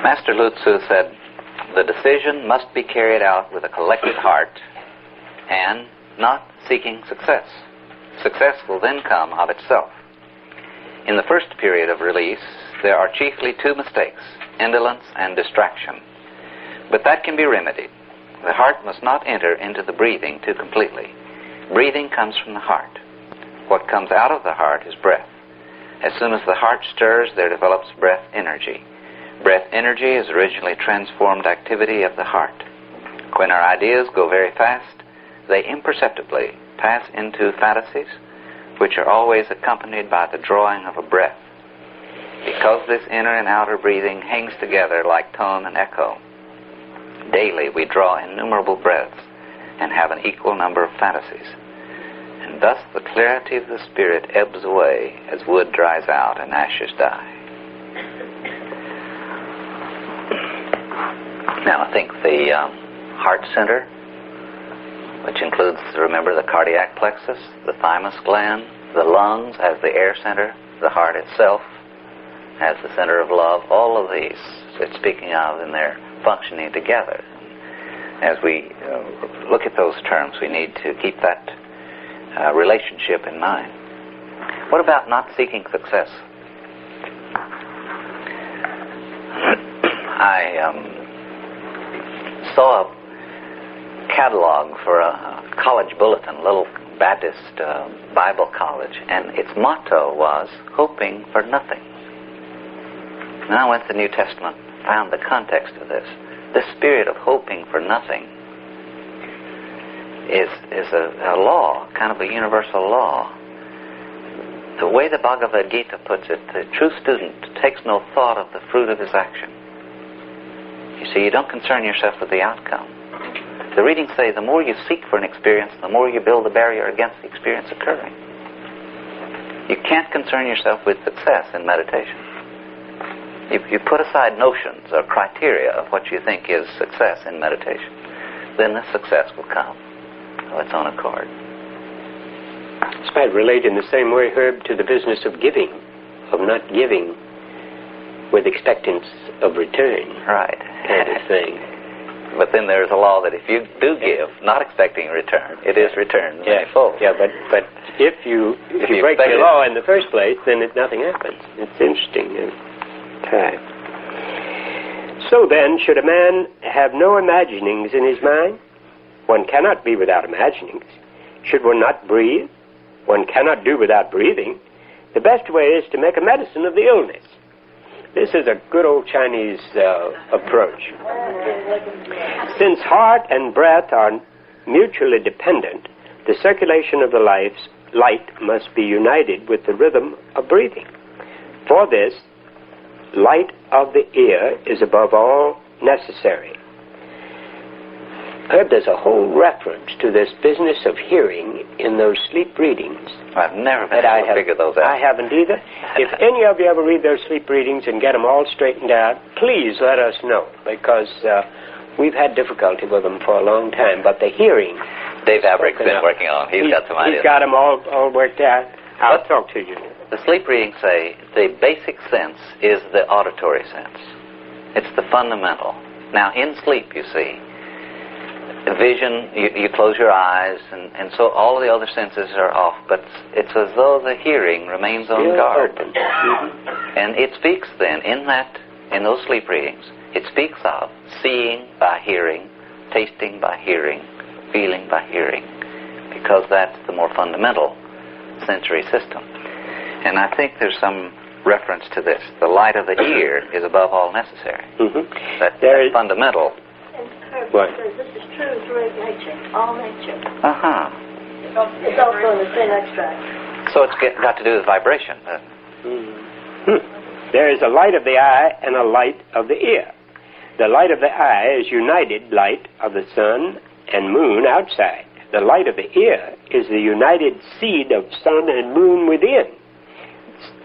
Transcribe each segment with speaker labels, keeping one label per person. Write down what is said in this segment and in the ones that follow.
Speaker 1: Master Lu Tzu said, the decision must be carried out with a collected heart and not seeking success. Success will then come of itself. In the first period of release, there are chiefly two mistakes, indolence and distraction. But that can be remedied. The heart must not enter into the breathing too completely. Breathing comes from the heart. What comes out of the heart is breath. As soon as the heart stirs, there develops breath energy. Breath energy is originally transformed activity of the heart. When our ideas go very fast, they imperceptibly pass into fantasies, which are always accompanied by the drawing of a breath. Because this inner and outer breathing hangs together like tone and echo, daily we draw innumerable breaths and have an equal number of fantasies. And thus the clarity of the spirit ebbs away as wood dries out and ashes die. Now I think the heart center, which includes, remember, the cardiac plexus, the thymus gland, the lungs as the air center, the heart itself as the center of love, all of these it's speaking of in their functioning together. As we look at those terms, we need to keep that relationship in mind. What about not seeking success? I saw a catalog for a college bulletin, a little Baptist Bible college, and its motto was, hoping for nothing. And I went to the New Testament, found the context of this. This spirit of hoping for nothing is a law, kind of a universal law. The way the Bhagavad Gita puts it, the true student takes no thought of the fruit of his action. You see, you don't concern yourself with the outcome. The readings say the more you seek for an experience, the more you build a barrier against the experience occurring. You can't concern yourself with success in meditation. You put aside notions or criteria of what you think is success in meditation, then the success will come of its own accord.
Speaker 2: This might relate in the same way, Herb, to the business of giving, of not giving with expectance of return.
Speaker 1: Right.
Speaker 2: Kind of thing.
Speaker 1: But then there's a law that if you do give, not expecting a return, it is returned manifold.
Speaker 2: Yeah, but if you break the law in the first place, then nothing happens. It's interesting. Okay. So then, should a man have no imaginings in his mind? One cannot be without imaginings. Should one not breathe? One cannot do without breathing. The best way is to make a medicine of the illness. This is a good old Chinese approach. Since heart and breath are mutually dependent, the circulation of the light must be united with the rhythm of breathing. For this, light of the ear is above all necessary. Herb, there's a whole reference to this business of hearing in those sleep readings.
Speaker 1: I've never been able to figure those out.
Speaker 2: I haven't either. If any of you ever read those sleep readings and get them all straightened out, please let us know, because we've had difficulty with them for a long time. But the hearing...
Speaker 1: Dave Averick's been working on. He's got some ideas.
Speaker 2: He's got them all worked out. I'll talk to you.
Speaker 1: The sleep readings say the basic sense is the auditory sense. It's the fundamental. Now, in sleep, you see, vision, you close your eyes, and so all of the other senses are off, but it's as though the hearing remains on guard. And it speaks then, in those sleep readings, it speaks of seeing by hearing, tasting by hearing, feeling by hearing, because that's the more fundamental sensory system. And I think there's some reference to this. The light of the ear is above all necessary. That's fundamental.
Speaker 3: What? This is true throughout nature, all nature. It's also in the same extract.
Speaker 1: So it's got to do with vibration.
Speaker 2: There is a light of the eye and a light of the ear. The light of the eye is united light of the sun and moon outside. The light of the ear is the united seed of sun and moon within.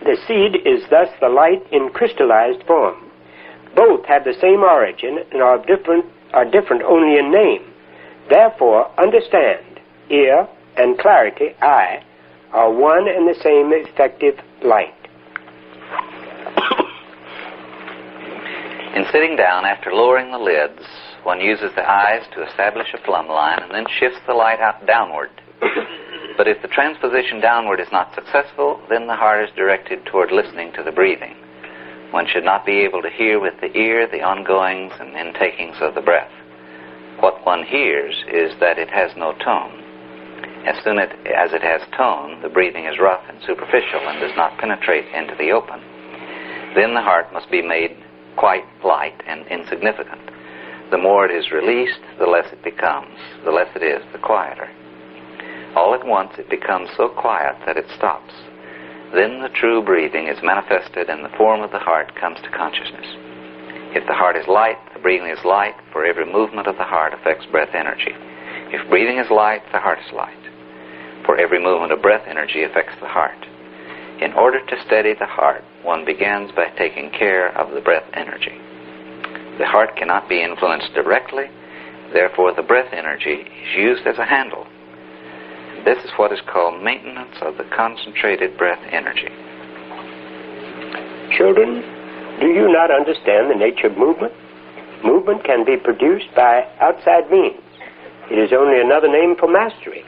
Speaker 2: The seed is thus the light in crystallized form. Both have the same origin and are different only in name. Therefore, understand, ear and clarity, eye, are one and the same effective light.
Speaker 1: In sitting down, after lowering the lids, one uses the eyes to establish a plumb line and then shifts the light out downward. But if the transposition downward is not successful, then the heart is directed toward listening to the breathing. One should not be able to hear with the ear the ongoings and intakings of the breath. What one hears is that it has no tone. As soon as it has tone, the breathing is rough and superficial and does not penetrate into the open. Then the heart must be made quite light and insignificant. The more it is released, the less it becomes. The less it is, the quieter. All at once it becomes so quiet that it stops. Then the true breathing is manifested and the form of the heart comes to consciousness. If the heart is light, the breathing is light, for every movement of the heart affects breath energy. If breathing is light, the heart is light, for every movement of breath energy affects the heart. In order to steady the heart, one begins by taking care of the breath energy. The heart cannot be influenced directly, therefore the breath energy is used as a handle. This is what is called maintenance of the concentrated breath energy.
Speaker 2: Children, do you not understand the nature of movement? Movement can be produced by outside means. It is only another name for mastery.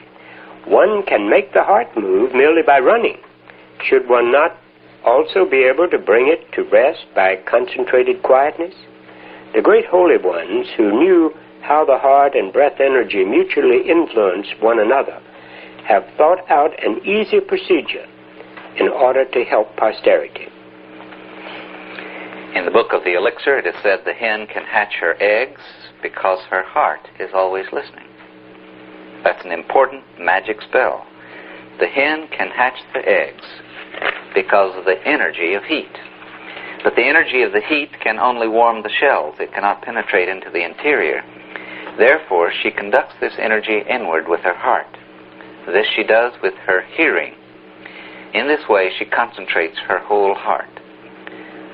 Speaker 2: One can make the heart move merely by running. Should one not also be able to bring it to rest by concentrated quietness? The great holy ones who knew how the heart and breath energy mutually influence one another have thought out an easier procedure in order to help posterity.
Speaker 1: In the book of the Elixir, it is said the hen can hatch her eggs because her heart is always listening. That's an important magic spell. The hen can hatch the eggs because of the energy of heat. But the energy of the heat can only warm the shells. It cannot penetrate into the interior. Therefore, she conducts this energy inward with her heart. This she does with her hearing. In this way, she concentrates her whole heart.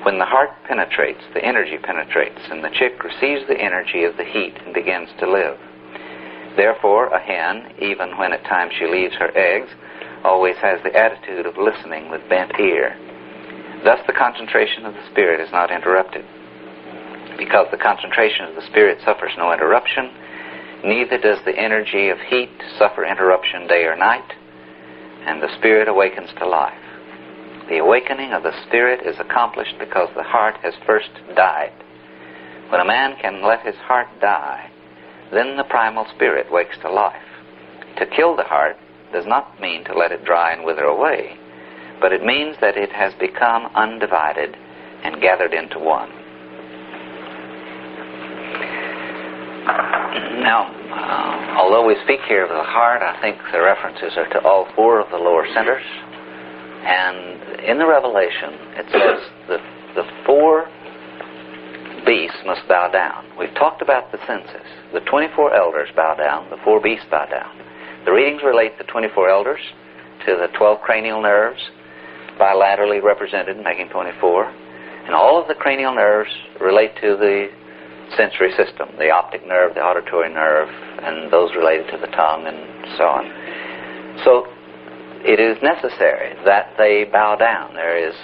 Speaker 1: When the heart penetrates, the energy penetrates, and the chick receives the energy of the heat and begins to live. Therefore, a hen, even when at times she leaves her eggs, always has the attitude of listening with bent ear. Thus, the concentration of the spirit is not interrupted. Because the concentration of the spirit suffers no interruption, neither does the energy of heat suffer interruption day or night, and the spirit awakens to life. The awakening of the spirit is accomplished because the heart has first died. When a man can let his heart die, then the primal spirit wakes to life. To kill the heart does not mean to let it dry and wither away, but it means that it has become undivided and gathered into one. Now, although we speak here of the heart, I think the references are to all four of the lower centers. And in the Revelation, it says the four beasts must bow down. We've talked about the senses. The 24 elders bow down, the four beasts bow down. The readings relate the 24 elders to the 12 cranial nerves, bilaterally represented, making 24. And all of the cranial nerves relate to the sensory system, the optic nerve, the auditory nerve, and those related to the tongue, and so on. So it is necessary that they bow down. There is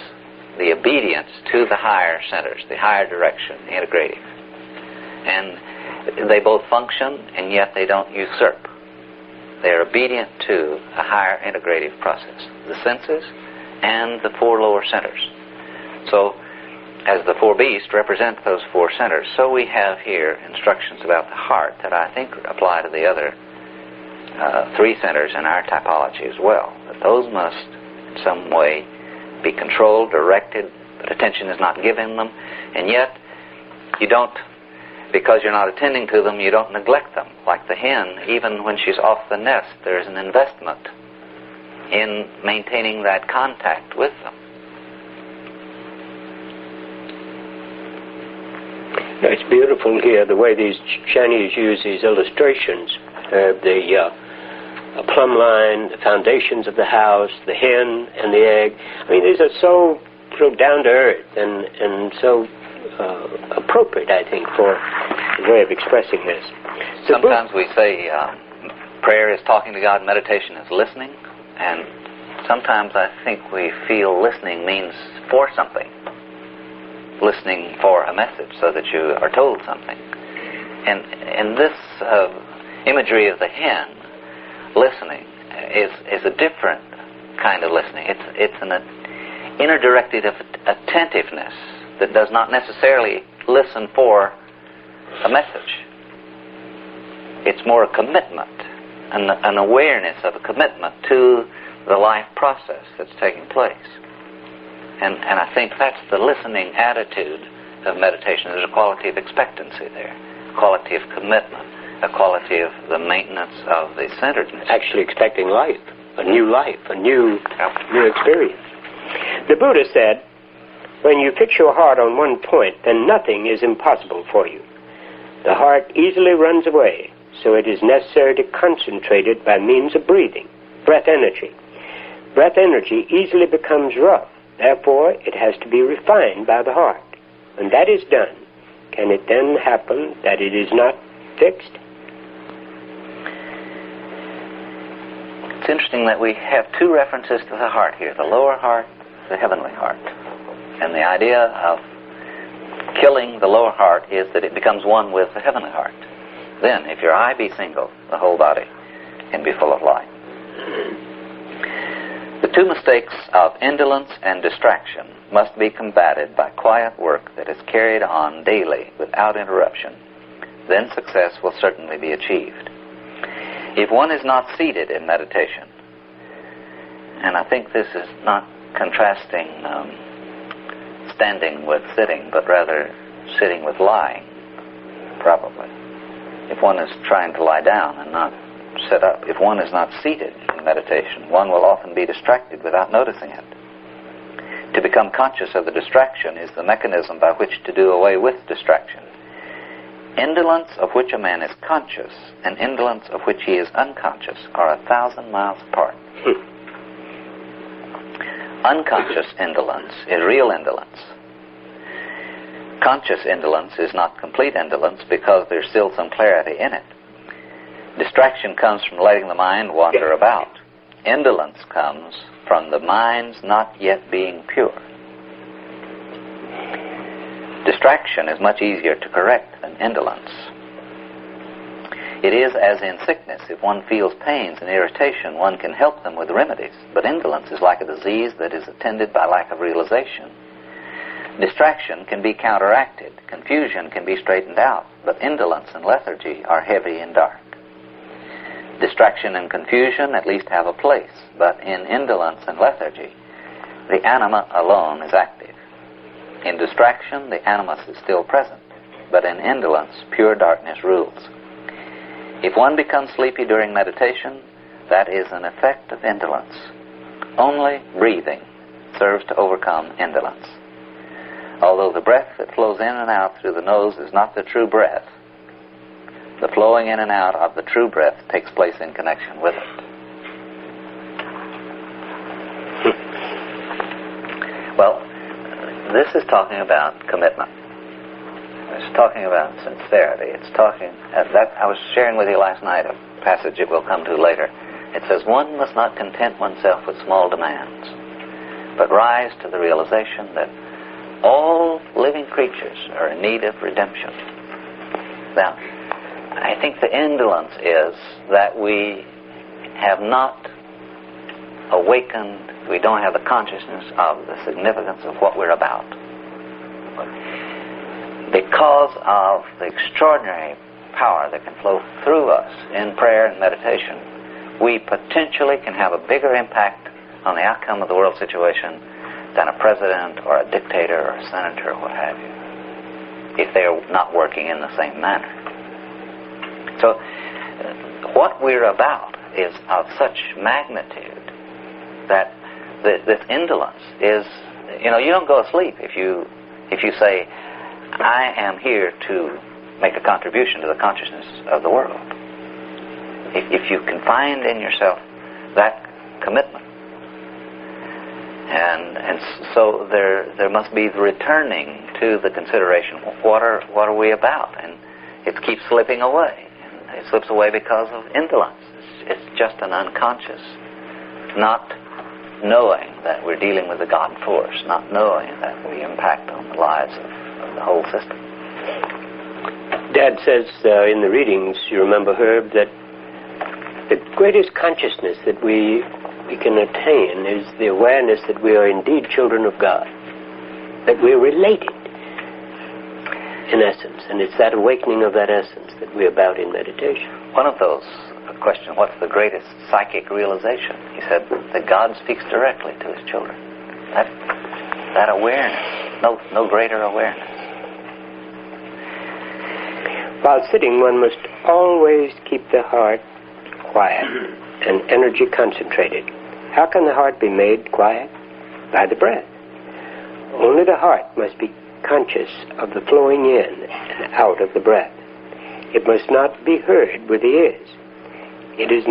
Speaker 1: the obedience to the higher centers, the higher direction, the integrative. And they both function, and yet they don't usurp. They are obedient to a higher integrative process, the senses and the four lower centers. So, as the four beasts represent those four centers, so we have here instructions about the heart that I think apply to the other three centers in our typology as well. That those must, in some way, be controlled, directed, but attention is not given them, and yet you don't, because you're not attending to them, you don't neglect them. Like the hen, even when she's off the nest, there's an investment in maintaining that contact with them.
Speaker 2: It's beautiful here, the way these Chinese use these illustrations. The plumb line, the foundations of the house, the hen and the egg. I mean, these are so down to earth and so appropriate, I think, for the way of expressing this.
Speaker 1: Sometimes we say prayer is talking to God, meditation is listening, and sometimes I think we feel listening means for something. listening for a message so that you are told something. And this imagery of the hen listening is a different kind of listening. It's an inner directed attentiveness that does not necessarily listen for a message. It's more a commitment, an awareness of a commitment to the life process that's taking place. And I think that's the listening attitude of meditation. There's a quality of expectancy there, a quality of commitment, a quality of the maintenance of the centeredness.
Speaker 2: Actually expecting life, a new experience. The Buddha said, when you fix your heart on one point, then nothing is impossible for you. The heart easily runs away, so it is necessary to concentrate it by means of breathing, breath energy. Breath energy easily becomes rough. Therefore, it has to be refined by the heart. When that is done, can it then happen that it is not fixed?
Speaker 1: It's interesting that we have two references to the heart here, the lower heart, the heavenly heart. And the idea of killing the lower heart is that it becomes one with the heavenly heart. Then, if your eye be single, the whole body can be full of light. The two mistakes of indolence and distraction must be combated by quiet work that is carried on daily without interruption. Then success will certainly be achieved. If one is not seated in meditation, and I think this is not contrasting standing with sitting, but rather sitting with lying, probably. If one is trying to lie down and not sit up, if one is not seated in meditation, one will often be distracted without noticing it. To become conscious of the distraction is the mechanism by which to do away with distraction. Indolence of which a man is conscious and indolence of which he is unconscious are 1,000 miles apart. Unconscious indolence is real indolence. Conscious indolence is not complete indolence because there's still some clarity in it. Distraction comes from letting the mind wander about. Indolence comes from the mind's not yet being pure. Distraction is much easier to correct than indolence. It is as in sickness. If one feels pains and irritation, one can help them with remedies. But indolence is like a disease that is attended by lack of realization. Distraction can be counteracted. Confusion can be straightened out. But indolence and lethargy are heavy and dark. Distraction and confusion at least have a place. But in indolence and lethargy, the anima alone is active. In distraction, the animus is still present. But in indolence, pure darkness rules. If one becomes sleepy during meditation, that is an effect of indolence. Only breathing serves to overcome indolence. Although the breath that flows in and out through the nose is not the true breath, the flowing in and out of the true breath takes place in connection with it. Well, this is talking about commitment. It's talking about sincerity. It's talking, that I was sharing with you last night a passage it will come to later. It says, one must not content oneself with small demands, but rise to the realization that all living creatures are in need of redemption. Now, I think the indolence is that we have not awakened, we don't have the consciousness of the significance of what we're about. Because of the extraordinary power that can flow through us in prayer and meditation, we potentially can have a bigger impact on the outcome of the world situation than a president or a dictator or a senator or what have you, if they're not working in the same manner. So what we're about is of such magnitude that this indolence is, you don't go to sleep if you say, I am here to make a contribution to the consciousness of the world. If you can find in yourself that commitment, and so there must be the returning to the consideration, what are we about? And it keeps slipping away. And it slips away because of indolence. It's just an unconscious, not knowing that we're dealing with a God force, not knowing that we impact on the lives of the whole system.
Speaker 2: Dad says in the readings, you remember, Herb, that the greatest consciousness that we can attain is the awareness that we are indeed children of God, that we're related, in essence, and it's that awakening of that essence that we're about in meditation.
Speaker 1: One of those questions, what's the greatest psychic realization? He said that God speaks directly to his children. That awareness, no greater awareness.
Speaker 2: While sitting, one must always keep the heart quiet and energy concentrated. How can the heart be made quiet? By the breath. Only the heart must be conscious of the flowing in and out of the breath. It must not be heard with the ears. If it is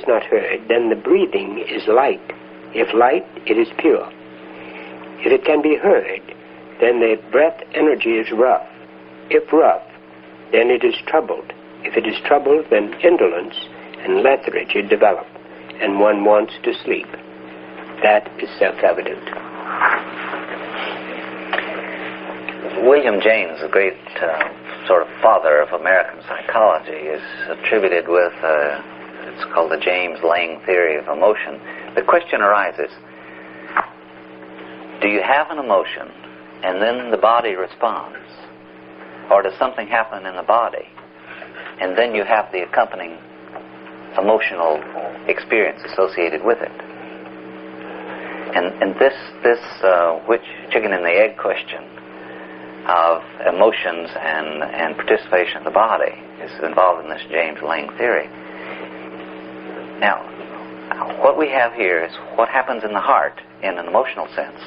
Speaker 2: not heard, then the breathing is light. If light, it is pure. If it can be heard, then the breath energy is rough. If rough, then it is troubled. If it is troubled, then indolence and lethargy develop, and one wants to sleep. That is self-evident.
Speaker 1: William James, the great sort of father of American psychology, is attributed with, it's called the James Lang theory of emotion. The question arises, do you have an emotion and then the body responds? Or does something happen in the body and then you have the accompanying emotional experience associated with it? And this which chicken and the egg question of emotions and participation of the body is involved in this James Lang theory. Now, what we have here is what happens in the heart in an emotional sense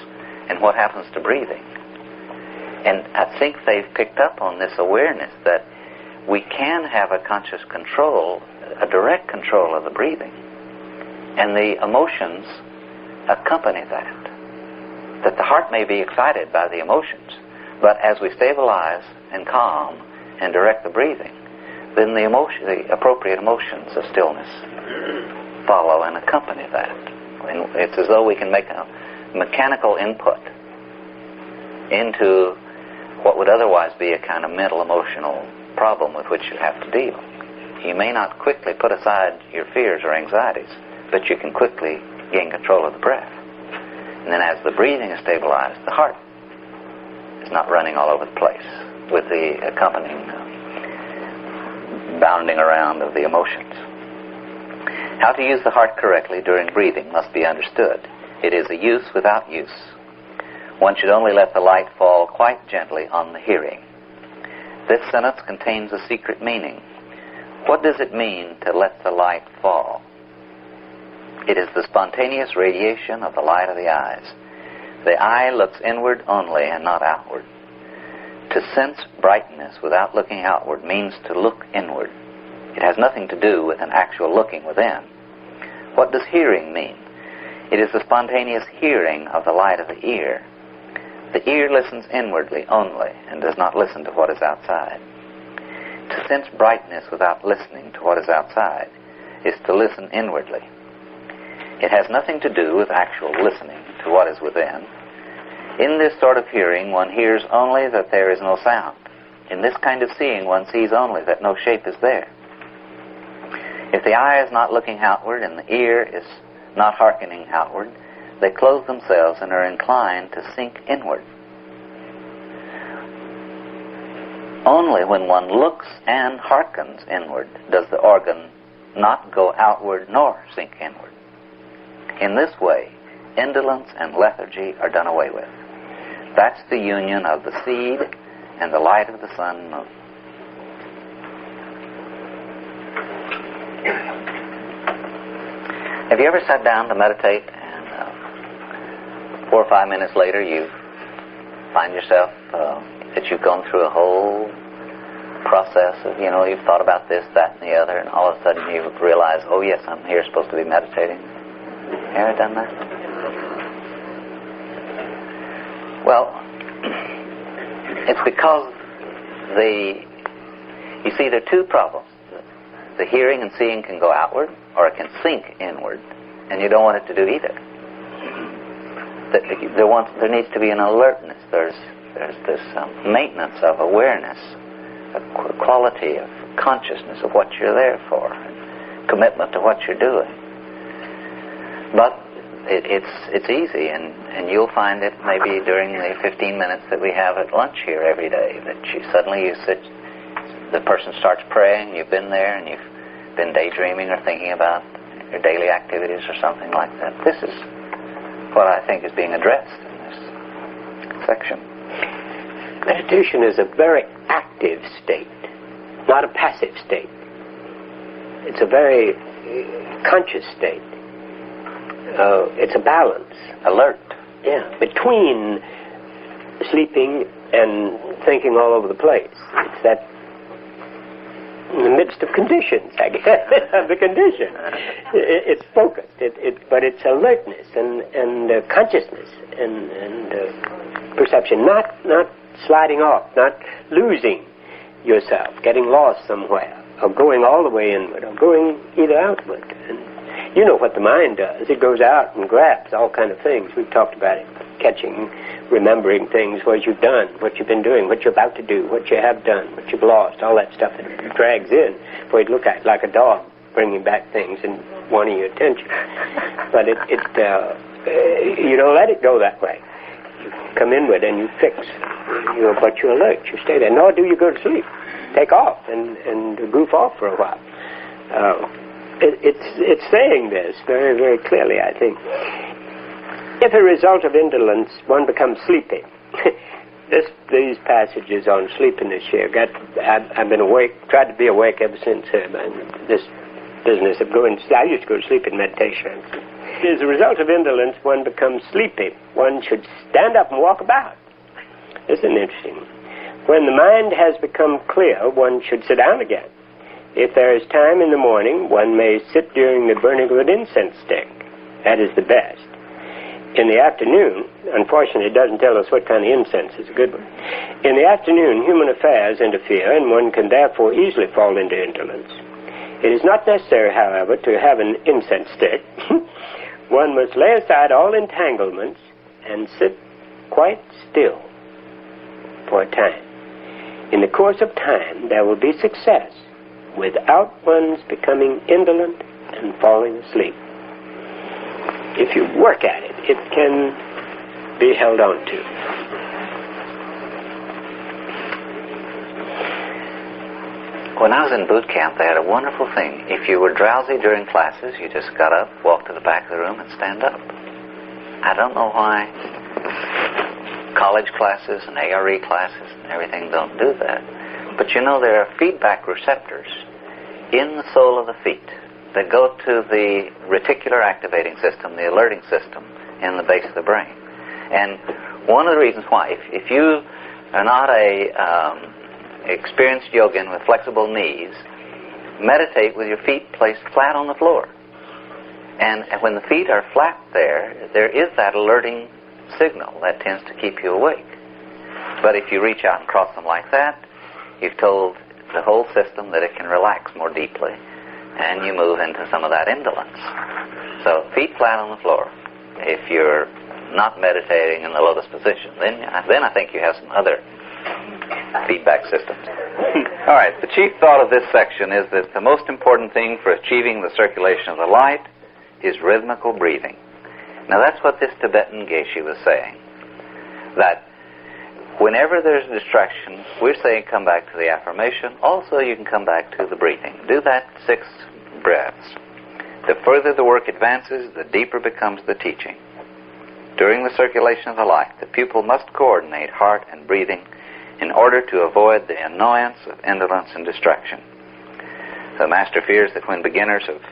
Speaker 1: and what happens to breathing. And I think they've picked up on this awareness that we can have a conscious control, a direct control of the breathing. And the emotions accompany that. That the heart may be excited by the emotions, but as we stabilize and calm and direct the breathing, then the appropriate emotions of stillness follow and accompany that. And it's as though we can make a mechanical input into what would otherwise be a kind of mental emotional problem with which you have to deal. You may not quickly put aside your fears or anxieties, but you can quickly gain control of the breath. And then as the breathing is stabilized, the heart is not running all over the place with the accompanying bounding around of the emotions. How to use the heart correctly during breathing must be understood. It is a use without use. One should only let the light fall quite gently on the hearing. This sentence contains a secret meaning. What does it mean to let the light fall? It is the spontaneous radiation of the light of the eyes. The eye looks inward only and not outward. To sense brightness without looking outward means to look inward. It has nothing to do with an actual looking within. What does hearing mean? It is the spontaneous hearing of the light of the ear. The ear listens inwardly only and does not listen to what is outside. To sense brightness without listening to what is outside is to listen inwardly. It has nothing to do with actual listening to what is within. In this sort of hearing, one hears only that there is no sound. In this kind of seeing, one sees only that no shape is there. If the eye is not looking outward and the ear is not hearkening outward, they close themselves and are inclined to sink inward. Only when one looks and hearkens inward does the organ not go outward nor sink inward. In this way, indolence and lethargy are done away with. That's the union of the seed and the light of the sun and moon. Have you ever sat down to meditate and 4 or 5 minutes later you find yourself that you've gone through a whole process of, you've thought about this, that, and the other, and all of a sudden you realize, oh yes, I'm here supposed to be meditating. Have you ever done that? Well, it's because you see, there are two problems. The hearing and seeing can go outward, or it can sink inward. and you don't want it to do either. There needs to be an alertness. There's this maintenance of awareness, a quality of consciousness of what you're there for, and commitment to what you're doing. But it's easy, and you'll find it maybe during the 15 minutes that we have at lunch here every day, that you sit, the person starts praying, you've been there, and you've been daydreaming or thinking about your daily activities or something like that. This is what I think is being addressed in this section.
Speaker 2: Meditation is a very active state, not a passive state. It's a very conscious state. It's a balance.
Speaker 1: Alert.
Speaker 2: Yeah, between sleeping and thinking all over the place. It's that in the midst of conditions, I guess, the condition. It's focused, but it's alertness and consciousness and perception, not sliding off, not losing yourself, getting lost somewhere, or going all the way inward, or going either outward. And you know what the mind does. It goes out and grabs all kind of things. We've talked about it, catching, remembering things, what you've done, what you've been doing, what you're about to do, what you have done, what you've lost, all that stuff that drags in for you to look at, like a dog bringing back things and wanting your attention. But you don't let it go that way. You come inward and you fix, but you alert, you stay there. Nor do you go to sleep. Take off and goof off for a while. It's saying this very, very clearly, I think. If a result of indolence, one becomes sleepy. These passages on sleepiness here, I've been awake, tried to be awake ever since this business of going, I used to go to sleep in meditation. As a result of indolence, one becomes sleepy. One should stand up and walk about. This is interesting. When the mind has become clear, one should sit down again. If there is time in the morning, one may sit during the burning of an incense stick. That is the best. In the afternoon, unfortunately, it doesn't tell us what kind of incense is a good one. In the afternoon, human affairs interfere, and one can therefore easily fall into indolence. It is not necessary, however, to have an incense stick. One must lay aside all entanglements and sit quite still for a time. In the course of time, there will be success without one's becoming indolent and falling asleep. If you work at it, it can be held on to.
Speaker 1: When I was in boot camp, they had a wonderful thing. If you were drowsy during classes, you just got up, walked to the back of the room, and stand up. I don't know why college classes and ARE classes and everything don't do that. But you know, there are feedback receptors in the sole of the feet that go to the reticular activating system, the alerting system, in the base of the brain. And one of the reasons why, if you are not a experienced yogin with flexible knees, meditate with your feet placed flat on the floor. And when the feet are flat there is that alerting signal that tends to keep you awake. But if you reach out and cross them like that, you've told the whole system that it can relax more deeply, and you move into some of that indolence. So feet flat on the floor. If you're not meditating in the lotus position, then I think you have some other feedback systems. All right, the chief thought of this section is that the most important thing for achieving the circulation of the light is rhythmical breathing. Now that's what this Tibetan Geshe was saying, that whenever there's a distraction, we're saying come back to the affirmation. Also, you can come back to the breathing. Do that 6 breaths. The further the work advances, the deeper becomes the teaching. During the circulation of the light, the pupil must coordinate heart and breathing in order to avoid the annoyance of indolence and distraction. The master fears that when beginners have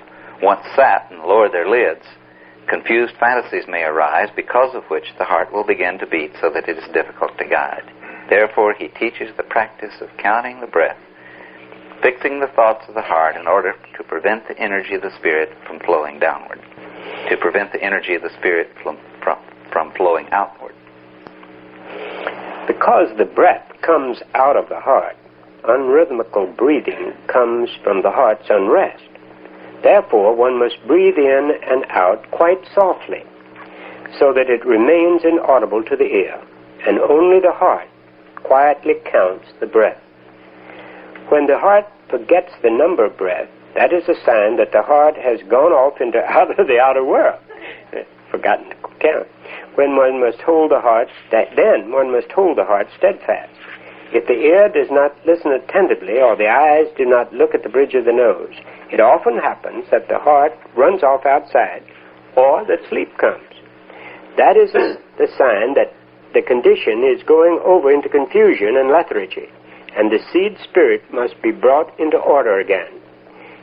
Speaker 1: once sat and lowered their lids, confused fantasies may arise, because of which the heart will begin to beat so that it is difficult to guide. Therefore, he teaches the practice of counting the breath, fixing the thoughts of the heart in order to prevent the energy of the spirit from flowing downward, to prevent the energy of the spirit from flowing outward.
Speaker 2: Because the breath comes out of the heart, unrhythmical breathing comes from the heart's unrest. Therefore, one must breathe in and out quite softly, so that it remains inaudible to the ear, and only the heart quietly counts the breath. When the heart forgets the number of breath, that is a sign that the heart has gone off into the outer world, forgotten to count. When one must hold the heart, then one must hold the heart steadfast. If the ear does not listen attentively, or the eyes do not look at the bridge of the nose, it often happens that the heart runs off outside, or that sleep comes. That is the sign that the condition is going over into confusion and lethargy, and the seed spirit must be brought into order again.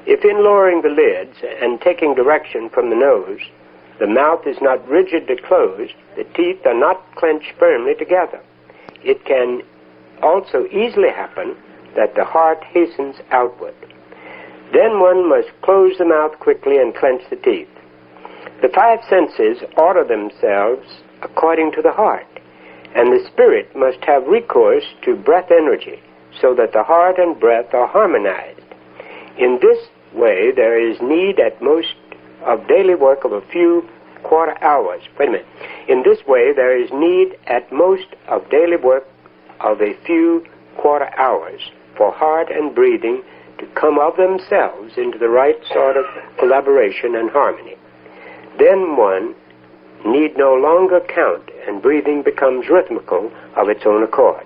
Speaker 2: If in lowering the lids and taking direction from the nose, the mouth is not rigidly closed, the teeth are not clenched firmly together, it can also easily happen that the heart hastens outward. Then one must close the mouth quickly and clench the teeth. The five senses order themselves according to the heart, and the spirit must have recourse to breath energy, so that the heart and breath are harmonized. In this way, there is need at most of daily work of a few quarter hours. In this way, there is need at most of daily work of a few quarter hours for heart and breathing to come of themselves into the right sort of collaboration and harmony. Then one need no longer count, and breathing becomes rhythmical of its own accord.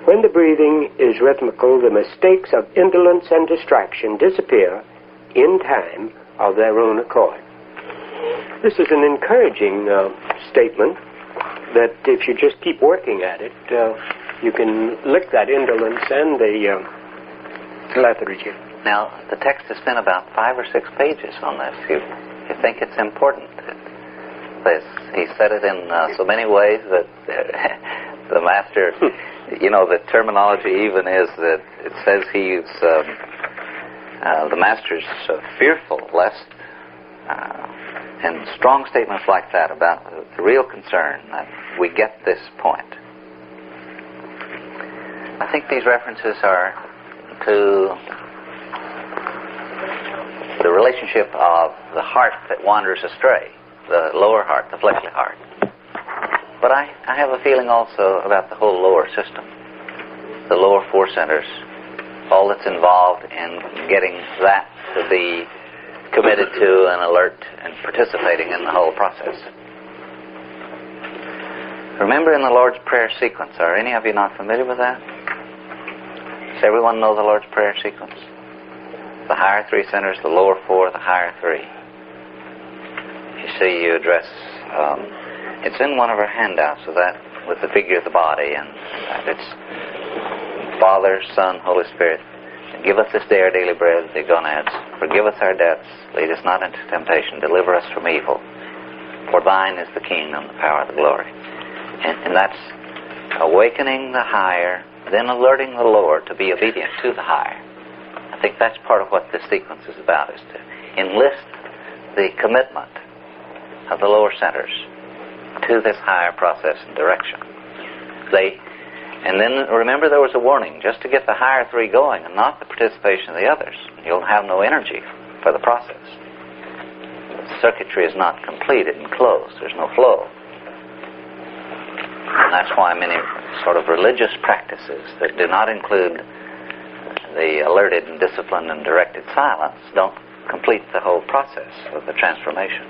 Speaker 2: When the breathing is rhythmical, the mistakes of indolence and distraction disappear in time of their own accord. This is an encouraging statement that if you just keep working at it, you can lick that indolence and the lethargy.
Speaker 1: Now, the text has been about 5 or 6 pages on this. You think it's important? He said it in so many ways that the master, the terminology even is that it says he's, the master's fearful lest, and strong statements like that about the real concern that we get this point. I think these references are to the relationship of the heart that wanders astray, the lower heart, the fleshly heart. But I have a feeling also about the whole lower system, the lower 4 centers, all that's involved in getting that to be committed to and alert and participating in the whole process. Remember in the Lord's Prayer sequence, are any of you not familiar with that? Does everyone know the Lord's Prayer sequence? The higher 3 centers, the lower 4, the higher 3. You see, you address, it's in one of our handouts, so that with the figure of the body, and it's Father, Son, Holy Spirit. Give us this day our daily bread, the gonads. Forgive us our debts. Lead us not into temptation. Deliver us from evil. For thine is the kingdom, the power, the glory. And that's awakening the higher, then alerting the lower to be obedient to the higher. I think that's part of what this sequence is about, is to enlist the commitment of the lower centers to this higher process and direction. And then remember there was a warning, just to get the higher 3 going and not the participation of the others. You'll have no energy for the process. The circuitry is not completed and closed. There's no flow. And that's why many sort of religious practices that do not include the alerted and disciplined and directed silence don't complete the whole process of the transformation.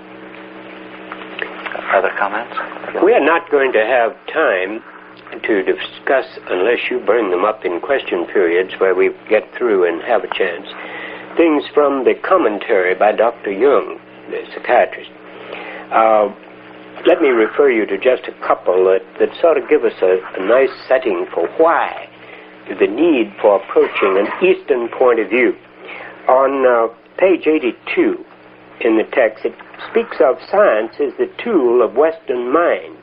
Speaker 1: Other comments?
Speaker 2: We are not going to have time to discuss, unless you bring them up in question periods where we get through and have a chance, things from the commentary by Dr. Jung, the psychiatrist. Let me refer you to just a couple that sort of give us a nice setting for why the need for approaching an Eastern point of view. On page 82 in the text, it speaks of science as the tool of Western mind.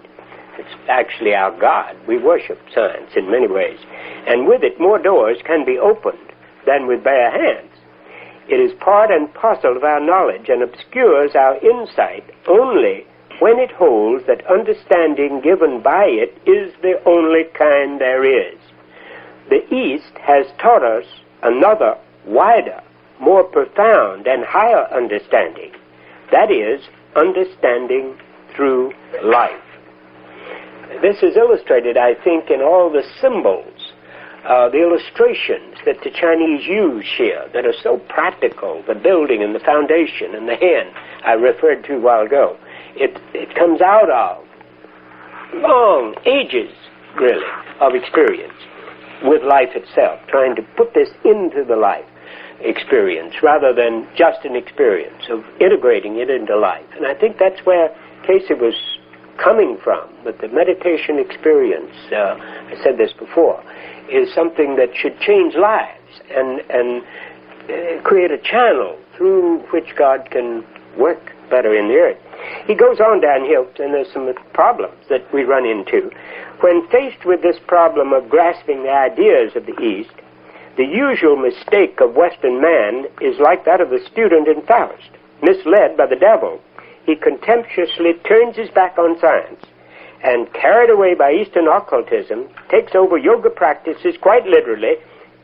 Speaker 2: It's actually our God. We worship science in many ways. And with it, more doors can be opened than with bare hands. It is part and parcel of our knowledge and obscures our insight only when it holds that understanding given by it is the only kind there is. The East has taught us another, wider, more profound and higher understanding. That is, understanding through life. This is illustrated, I think, in all the symbols, the illustrations that the Chinese use here that are so practical, the building and the foundation and the hen I referred to a while ago. It comes out of long ages, really, of experience with life itself, trying to put this into the life experience rather than just an experience, of integrating it into life. And I think that's where Cayce was coming from, that the meditation experience, I said this before, is something that should change lives and create a channel through which God can work better in the earth. He goes on down here, and there's some problems that we run into. When faced with this problem of grasping the ideas of the East, the usual mistake of Western man is like that of the student in Faust. Misled by the devil, he contemptuously turns his back on science and, carried away by Eastern occultism, takes over yoga practices quite literally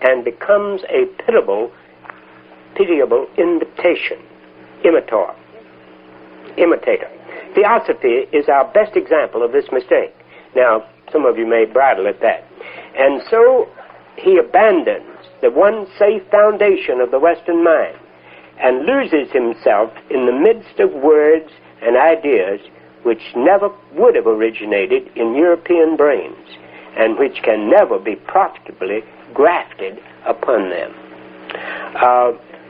Speaker 2: and becomes a pitiable imitator. Theosophy is our best example of this mistake. Now, some of you may brattle at that. And so he abandons the one safe foundation of the Western mind and loses himself in the midst of words and ideas which never would have originated in European brains and which can never be profitably grafted upon them.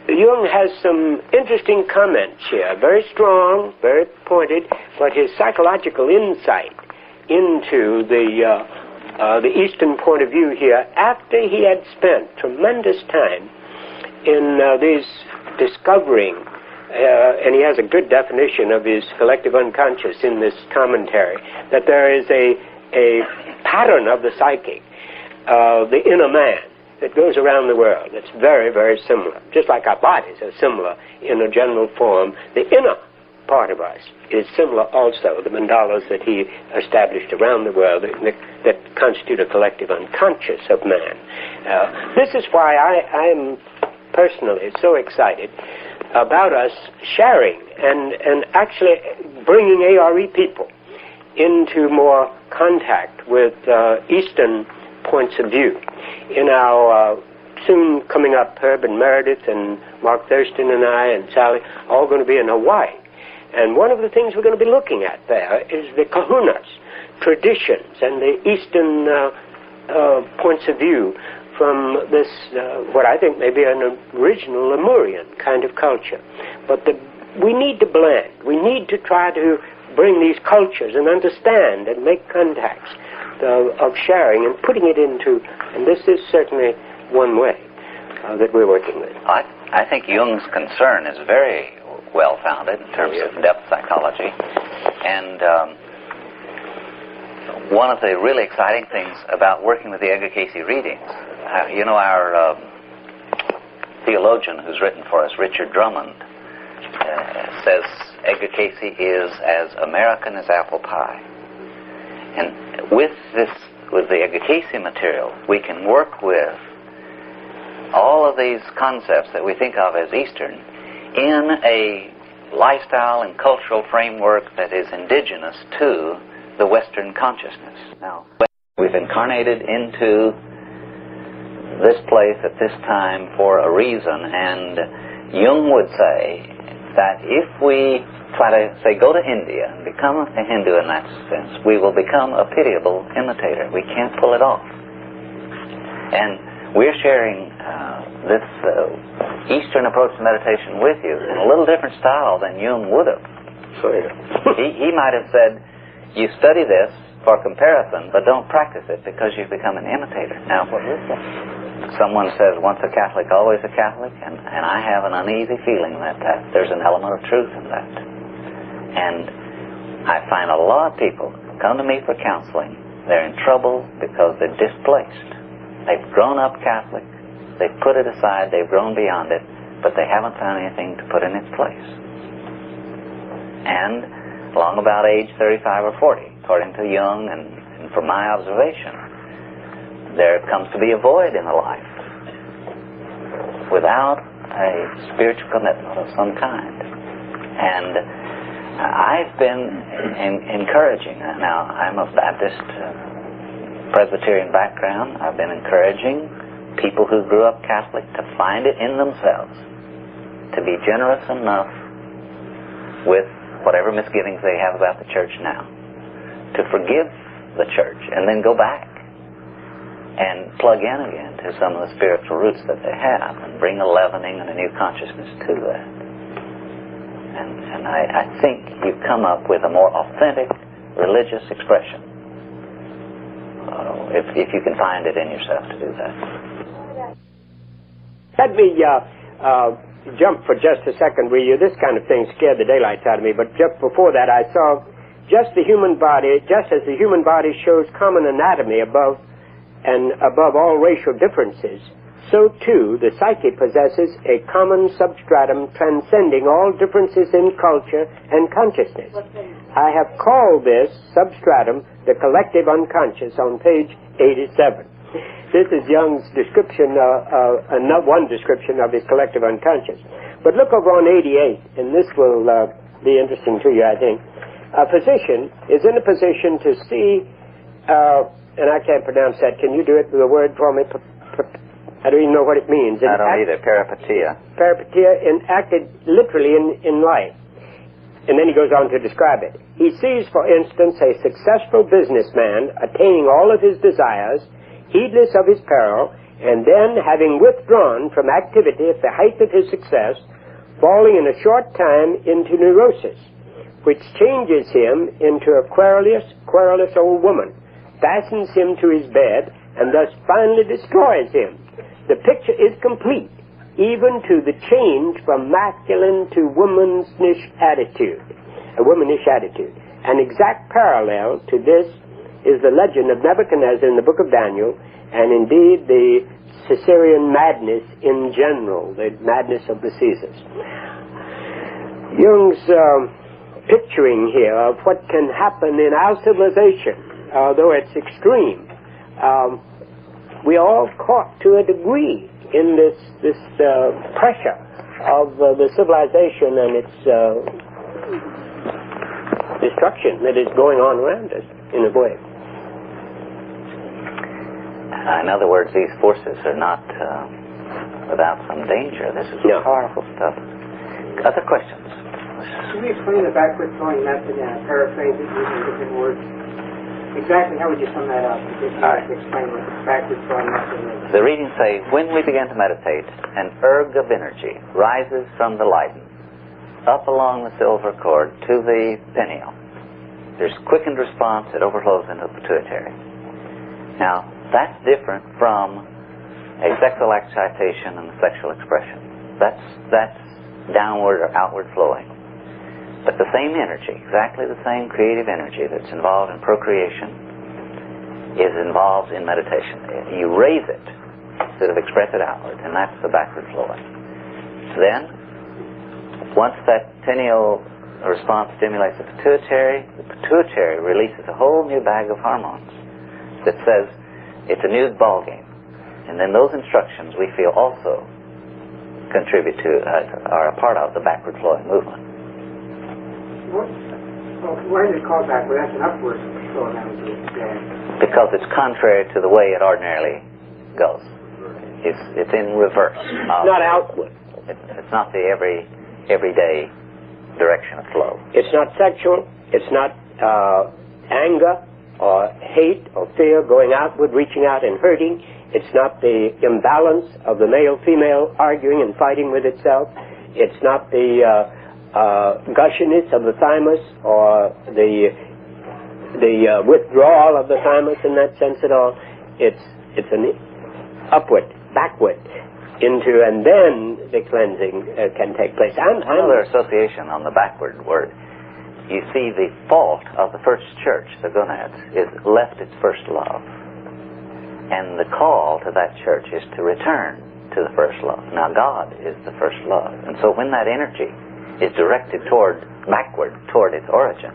Speaker 2: Jung has some interesting comments here, very strong, very pointed, but his psychological insight into the Eastern point of view here, after he had spent tremendous time in these discovering, and he has a good definition of his collective unconscious in this commentary, that there is a pattern of the psychic, the inner man, that goes around the world. It's very, very similar. Just like our bodies are similar in a general form, the inner part of us is similar also. The mandalas that he established around the world that constitute a collective unconscious of man. This is why I am personally so excited about us sharing and actually bringing ARE people into more contact with Eastern points of view. In our soon coming up, Herb and Meredith and Mark Thurston and I and Sally, all going to be in Hawaii. And one of the things we're going to be looking at there is the kahunas, traditions, and the Eastern points of view from this, what I think may be an original Lemurian kind of culture. But we need to blend. We need to try to bring these cultures and understand and make contacts of sharing and putting it into, and this is certainly one way that we're working with.
Speaker 1: I think Jung's concern is very well-founded in terms of depth psychology. And one of the really exciting things about working with the Edgar Cayce readings, our theologian who's written for us, Richard Drummond, says Edgar Cayce is as American as apple pie. And with the Edgar Cayce material, we can work with all of these concepts that we think of as Eastern in a lifestyle and cultural framework that is indigenous to the Western consciousness. Now, we've incarnated into this place at this time for a reason, and Jung would say that if we try to, say, go to India and become a Hindu in that sense, we will become a pitiable imitator. We can't pull it off. And we're sharing this Eastern approach to meditation with you in a little different style than Jung would have. He might have said, you study this for comparison, but don't practice it because you've become an imitator. Now, someone says, once a Catholic, always a Catholic, and I have an uneasy feeling that there's an element of truth in that. And I find a lot of people come to me for counseling. They're in trouble because they're displaced. They've grown up Catholic, they've put it aside, they've grown beyond it, but they haven't found anything to put in its place. And along about age 35 or 40, according to Jung and from my observation, there comes to be a void in the life without a spiritual commitment of some kind. And I've been encouraging. Now, I'm of Baptist Presbyterian background. I've been encouraging people who grew up Catholic to find it in themselves to be generous enough with whatever misgivings they have about the church now, to forgive the church and then go back and plug in again to some of the spiritual roots that they have and bring a leavening and a new consciousness to that. And I think you've come up with a more authentic religious expression if you can find it in yourself to do that.
Speaker 2: Let me jump for just a second, will you? This kind of thing scared the daylights out of me, but just before that I saw just as the human body shows common anatomy above all racial differences, so too the psyche possesses a common substratum transcending all differences in culture and consciousness. I have called this substratum the collective unconscious on page 87. This is Jung's description, one description of his collective unconscious. But look over on 88, and this will be interesting to you, I think. A physician is in a position to see, and I can't pronounce that. Can you do it with a word for me? I don't even know what it means.
Speaker 1: I don't either. Peripatia.
Speaker 2: Peripatia, acted literally in life. And then he goes on to describe it. He sees, for instance, a successful businessman attaining all of his desires, heedless of his peril, and then, having withdrawn from activity at the height of his success, falling in a short time into neurosis, which changes him into a querulous old woman, fastens him to his bed, and thus finally destroys him. The picture is complete, even to the change from masculine to womanish attitude. An exact parallel to this is the legend of Nebuchadnezzar in the book of Daniel, and indeed the Caesarean madness in general, the madness of the Caesars. Jung's picturing here of what can happen in our civilization, although it's extreme, we are all caught to a degree in this pressure of the civilization and its destruction that is going on around us in a way.
Speaker 1: In other words, these forces are not without some danger. This is powerful stuff. Other questions?
Speaker 4: Can you explain the backward flowing method and paraphrase it using different words? Exactly how would you sum that up? Explain what the backward flowing method is.
Speaker 1: The readings say, when we begin to meditate, an erg of energy rises from the Leiden up along the silver cord to the pineal. There's quickened response, it overflows into the pituitary. Now, that's different from a sexual excitation and sexual expression. That's downward or outward flowing. But the same energy, exactly the same creative energy that's involved in procreation is involved in meditation. You raise it instead of express it outward, and that's the backward flowing. Then, once that pineal response stimulates the pituitary releases a whole new bag of hormones that says it's a new ball game. And then those instructions we feel also contribute to, are a part of the backward flowing movement.
Speaker 4: Why is it called backward? That's an upward flow of energy.
Speaker 1: Because it's contrary to the way it ordinarily goes. It's in reverse.
Speaker 2: Not outward.
Speaker 1: It's not the everyday direction of flow.
Speaker 2: It's not sexual. It's not anger or hate or fear going outward, reaching out and hurting. It's not the imbalance of the male-female arguing and fighting with itself. It's not the gushiness of the thymus or the withdrawal of the thymus in that sense at all. It's an upward, backward into, and then the cleansing can take place.
Speaker 1: Another association on the backward word. You see, the fault of the first church, the gonads, is left its first love. And the call to that church is to return to the first love. Now, God is the first love. And so when that energy is directed backward toward its origin,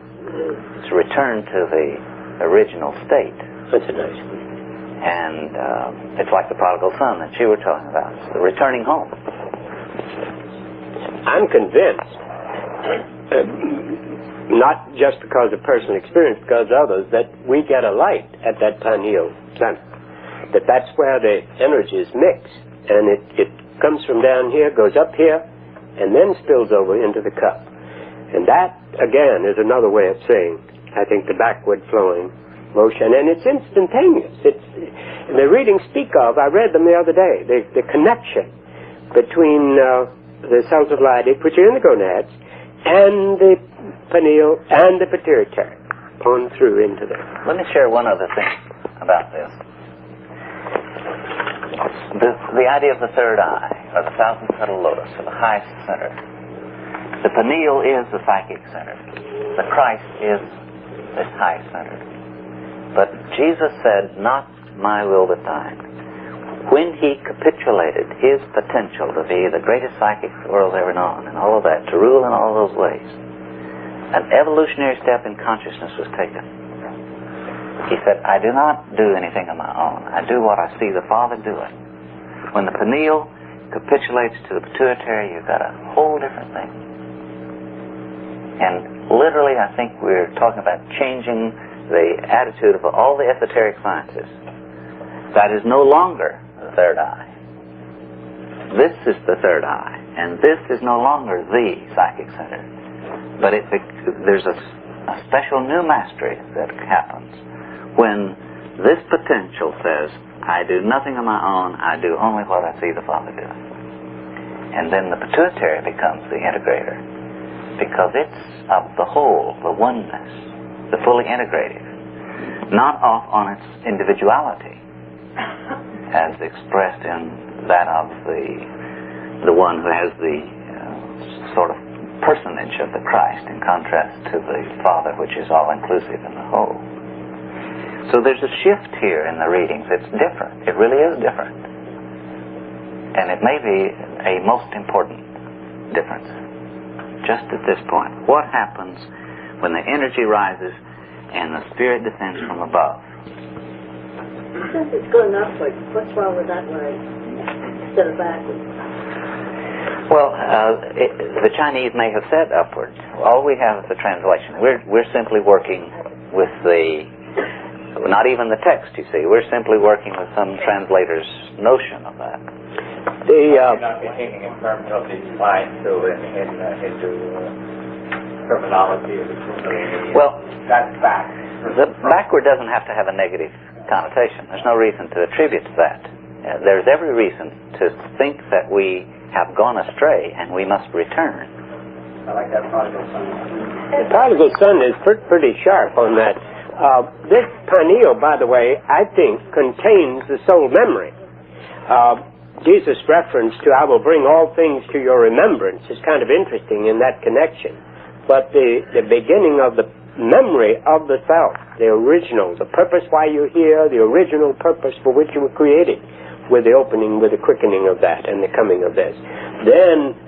Speaker 1: it's returned to the original state.
Speaker 2: That's a nice one.
Speaker 1: And it's like the prodigal son that you were talking about. It's the returning home.
Speaker 2: I'm convinced, not just because of personal experience, because others, that we get a light at that pineal center. That's where the energy is mixed, and it comes from down here, goes up here, and then spills over into the cup. And that, again, is another way of saying, I think, the backward flowing motion, and it's instantaneous. The readings speak of, I read them the other day, the connection between the cells of Leydig, which are in the gonads, and the pineal and the pituitary, on through into there.
Speaker 1: Let me share one other thing about this. The idea of the third eye, or the thousand-petal lotus, or the highest center. The pineal is the psychic center. The Christ is this high center. But Jesus said, not my will but thine. When he capitulated his potential to be the greatest psychic the world's ever known, and all of that, to rule in all those ways, an evolutionary step in consciousness was taken. He said, I do not do anything of my own. I do what I see the Father doing. When the pineal capitulates to the pituitary, you've got a whole different thing. And literally, I think we're talking about changing the attitude of all the esoteric sciences. That is no longer the third eye. This is the third eye, and this is no longer the psychic center. But there's a special new mastery that happens when this potential says, I do nothing of my own, I do only what I see the Father doing. And then the pituitary becomes the integrator, because it's of the whole, the oneness, the fully integrative, not off on its individuality, as expressed in that of the one who has the sort of personage of the Christ, in contrast to the Father, which is all-inclusive in the whole. So there's a shift here in the readings. It's different. It really is different. And it may be a most important difference. Just at this point, what happens when the energy rises and the Spirit descends from above?
Speaker 3: Since it's going upward, what's wrong with that way instead of backwards?
Speaker 1: Well, the Chinese may have said upward. All we have is the translation. We're simply working with not even the text, you see. We're simply working with some translator's notion of that.
Speaker 5: You're not behaving in terms of the mind into terminology of the Kundalini.
Speaker 1: Well,
Speaker 5: that's back.
Speaker 1: The backward doesn't have to have a negative connotation. There's no reason to attribute to that. There's every reason to think that we have gone astray and we must return.
Speaker 5: I like that prodigal son.
Speaker 2: The prodigal son is pretty sharp on that. This pineal, by the way, I think contains the soul memory. Jesus' reference to I will bring all things to your remembrance is kind of interesting in that connection. But the beginning of the memory of the self, the original, the purpose why you're here, the original purpose for which you were created, with the opening, with the quickening of that and the coming of this. Then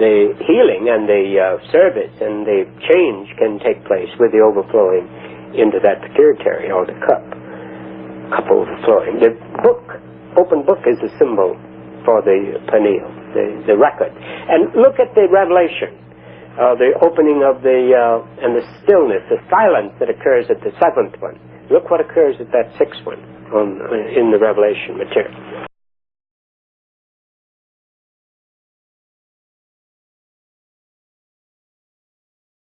Speaker 2: the healing and the service and the change can take place with the overflowing into that pituitary or the cup overflowing. The book, open book, is a symbol for the pineal, the record. And look at the revelation, the opening of and the stillness, the silence that occurs at the seventh one. Look what occurs at that sixth one in the revelation material.